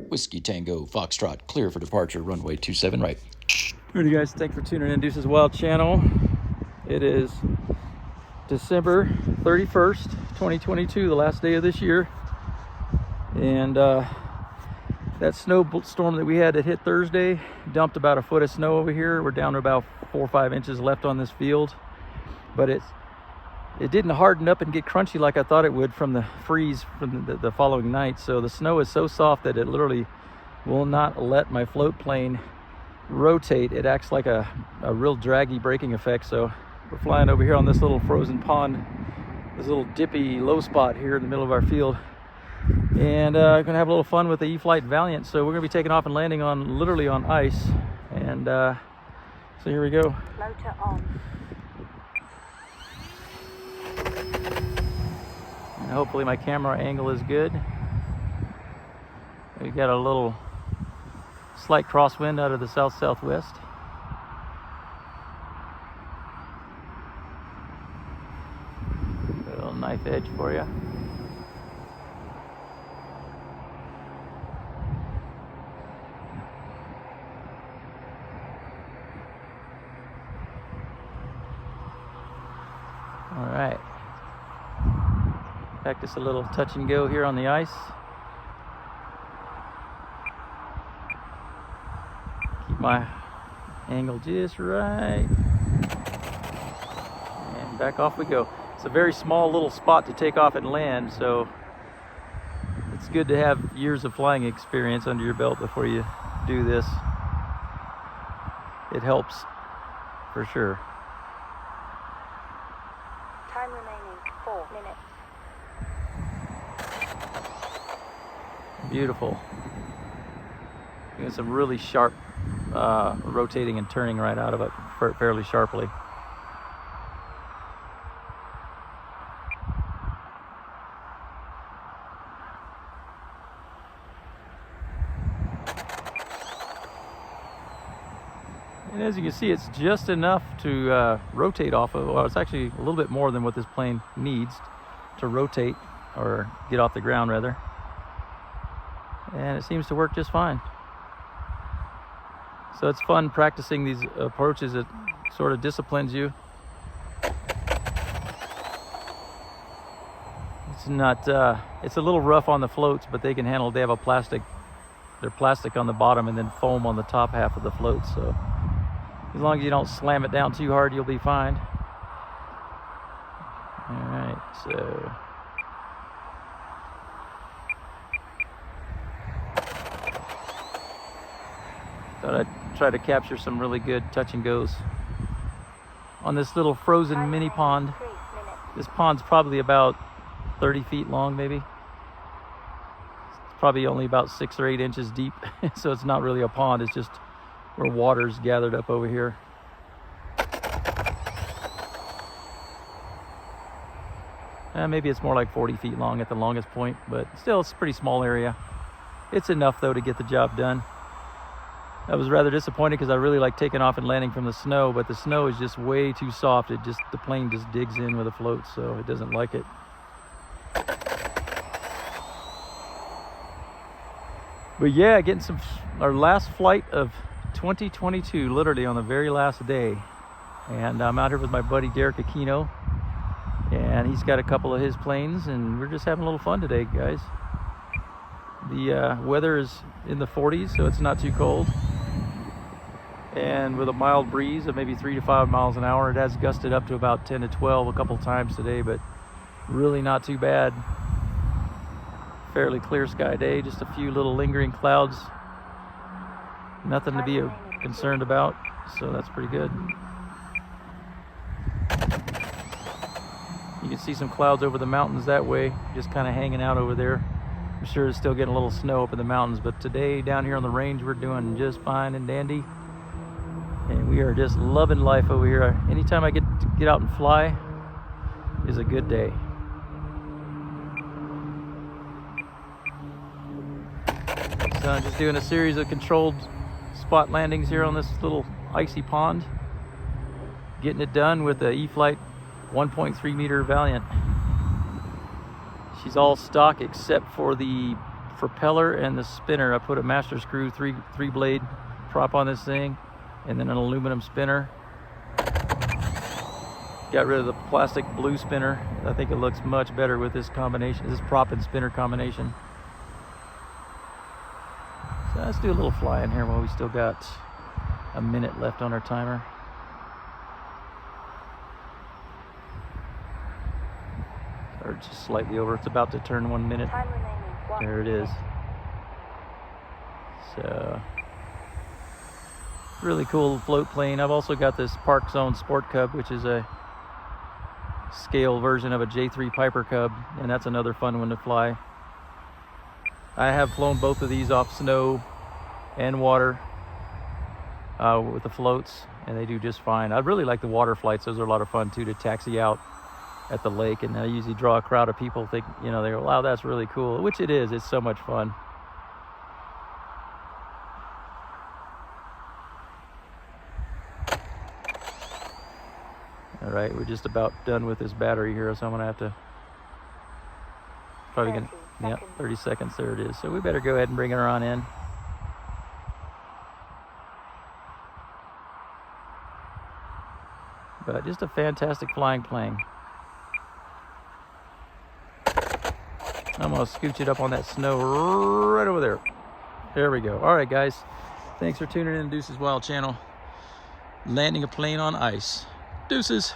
Whiskey Tango Foxtrot, clear for departure, runway 27 right. Alrighty guys, thanks for tuning in Deuce's Wild channel. It is December 31st, 2022, the last day of this year. And that snowstorm that we had that hit Thursday dumped about a foot of snow over here. We're down to about 4 or 5 inches left on this field. But it didn't harden up and get crunchy like I thought it would from the freeze from the following night. So the snow is so soft that it literally will not let my float plane rotate. It acts like a real draggy braking effect. So we're flying over here on this little frozen pond, this little dippy low spot here in the middle of our field, and gonna have a little fun with the Eflite Valiant. So we're gonna be taking off and landing on literally on ice, and so here we go. Motor on. And hopefully my camera angle is good. We got a little slight crosswind out of the south-southwest. A little knife edge for you. All right. Practice a little touch and go here on the ice. Keep my angle just right. And back off we go. It's a very small little spot to take off and land, so it's good to have years of flying experience under your belt before you do this. It helps for sure. Time remaining 4 minutes. Beautiful. Doing some really sharp rotating and turning right out of it fairly sharply. And as you can see, it's just enough to rotate off of. Well, it's actually a little bit more than what this plane needs to rotate, or get off the ground rather. And it seems to work just fine. So it's fun practicing these approaches. It sort of disciplines you. It's not, it's a little rough on the floats, but they can handle, they have a plastic, they're plastic on the bottom and then foam on the top half of the float. So as long as you don't slam it down too hard, you'll be fine. All right, so. Thought I'd try to capture some really good touch and goes on this little frozen mini pond. This pond's probably about 30 feet long, maybe. It's probably only about 6 or 8 inches deep, so it's not really a pond. It's just where water's gathered up over here. Maybe it's more like 40 feet long at the longest point, but still it's a pretty small area. It's enough though to get the job done. I was rather disappointed because I really like taking off and landing from the snow, but the snow is just way too soft. The plane just digs in with a float, so it doesn't like it. But yeah, getting our last flight of 2022, literally on the very last day. And I'm out here with my buddy Derek Aquino, and he's got a couple of his planes, and we're just having a little fun today, guys. The weather is in the 40s, so it's not too cold. And with a mild breeze of maybe 3 to 5 miles an hour, it has gusted up to about 10 to 12 a couple times today, but really not too bad. Fairly clear sky day, just a few little lingering clouds. Nothing to be concerned about, so that's pretty good. You can see some clouds over the mountains that way, just kind of hanging out over there. I'm sure it's still getting a little snow up in the mountains, but today down here on the range, we're doing just fine and dandy. And we are just loving life over here. Anytime I get to get out and fly is a good day. So I'm just doing a series of controlled spot landings here on this little icy pond. Getting it done with the Eflite 1.3 meter Valiant. She's all stock except for the propeller and the spinner. I put a master screw three blade prop on this thing, and then an aluminum spinner. Got rid of the plastic blue spinner. I think it looks much better with this combination, this prop and spinner combination. So let's do a little flying here while we still got a minute left on our timer. Or just slightly over. It's about to turn 1 minute. Time remaining 1 There it is. minute. So really cool float plane. I've also got this Park Zone Sport Cub, which is a scale version of a J3 Piper Cub, and that's another fun one to fly. I have flown both of these off snow and water with the floats, and they do just fine. I really like the water flights. Those are a lot of fun too, to taxi out at the lake, and I usually draw a crowd of people. Think, you know, they go, wow, that's really cool, which it is. It's so much fun. All right, we're just about done with this battery here, so I'm gonna have to probably 30 yep, seconds. 30 seconds. There it is. So we better go ahead and bring her on in. But just a fantastic flying plane. I'm gonna scooch it up on that snow right over there. There we go. All right, guys. Thanks for tuning in to Deuces Wild channel. Landing a plane on ice. Deuces.